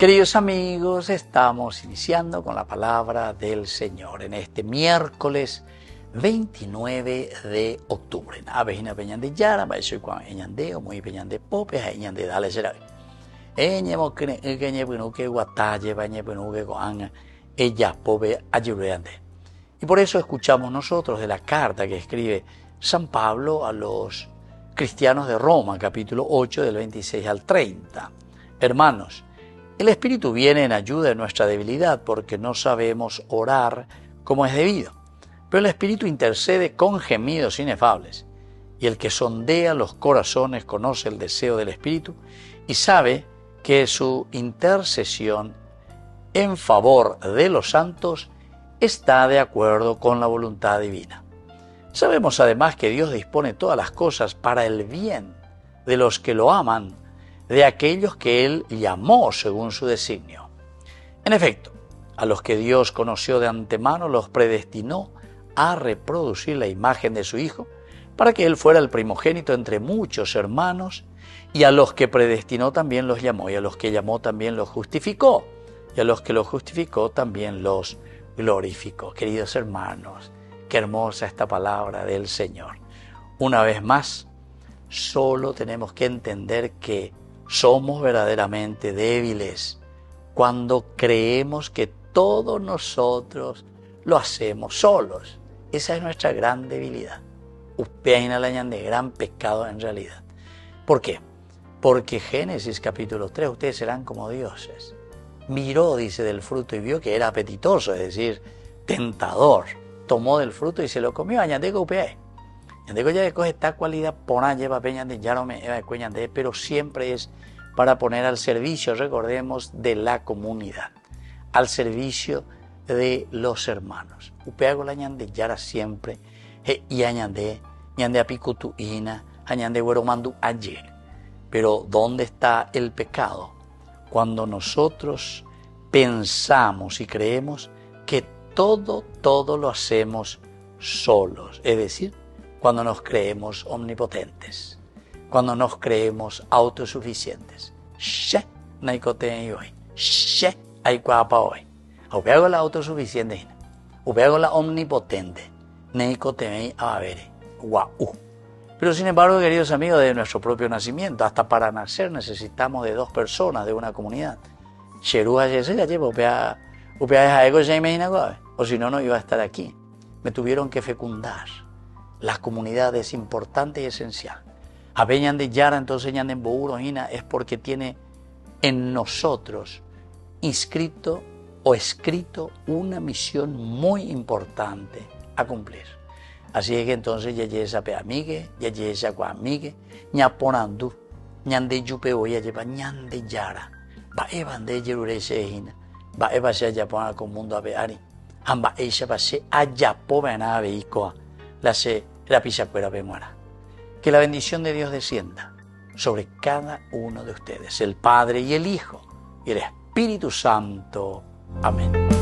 Queridos amigos, estamos iniciando con la palabra del Señor en este miércoles 29 de octubre. Avejina peñan de yara, soy Juan Eñandeo, muy peñan de popes, Eñan de dale será. Eñemo que buenuque guatalle, bañe buenuque goan, ella pobe ayureande. Y por eso escuchamos nosotros de la carta que escribe San Pablo a los cristianos de Roma, capítulo 8, del 26 al 30. Hermanos, el Espíritu viene en ayuda de nuestra debilidad porque no sabemos orar como es debido. Pero el Espíritu intercede con gemidos inefables. Y el que sondea los corazones conoce el deseo del Espíritu y sabe que su intercesión en favor de los santos está de acuerdo con la voluntad divina. Sabemos además que Dios dispone todas las cosas para el bien de los que lo aman, de aquellos que Él llamó según su designio. En efecto, a los que Dios conoció de antemano los predestinó a reproducir la imagen de su Hijo, para que Él fuera el primogénito entre muchos hermanos, y a los que predestinó también los llamó, y a los que llamó también los justificó, y a los que los justificó también los glorificó. Queridos hermanos, qué hermosa esta palabra del Señor. Una vez más, solo tenemos que entender que somos verdaderamente débiles cuando creemos que todos nosotros lo hacemos solos. Esa es nuestra gran debilidad. Ustedes de gran pecado en realidad. ¿Por qué? Porque Génesis capítulo 3, ustedes serán como dioses. Miró, dice, del fruto y vio que era apetitoso, es decir, tentador. Tomó del fruto y se lo comió. Añade que ustedes. Yandeko ya coge esta cualidad, pona lleva peña de yarome de, pero siempre es para poner al servicio, recordemos, de la comunidad, al servicio de los hermanos. Upeago la ñande yara siempre, y añande apicutuina, añande hueromandu ayer. Pero ¿dónde está el pecado? Cuando nosotros pensamos y creemos que todo lo hacemos solos, es decir, cuando nos creemos omnipotentes, cuando nos creemos autosuficientes. She naikote hoy, she aikwapa hoy. Upeago la autosuficiente, upeago la omnipotente, naikote a ver, guau. Pero sin embargo, queridos amigos, de nuestro propio nacimiento, hasta para nacer necesitamos de dos personas, de una comunidad. Cherúa yesega lleva upea ego ya imagina, o si no, no iba a estar aquí. Me tuvieron que fecundar. La comunidad es importante y esencial. Apeñan de Yara, entonces ñan de Bourojina, es porque tiene en nosotros inscrito o escrito una misión muy importante a cumplir. Así es que entonces ya yesa pe amigue, ya yesa kwa amigue, ña ponandu, ñan de yupeo ya lleva ñan de Yara, va evan de Yerureshehina, va eva se ya pona con mundo abeari, amba eisha va se ayapo bena abeikoa, la se la pisacuera bemuera. Que la bendición de Dios descienda sobre cada uno de ustedes, el Padre y el Hijo y el Espíritu Santo. Amén.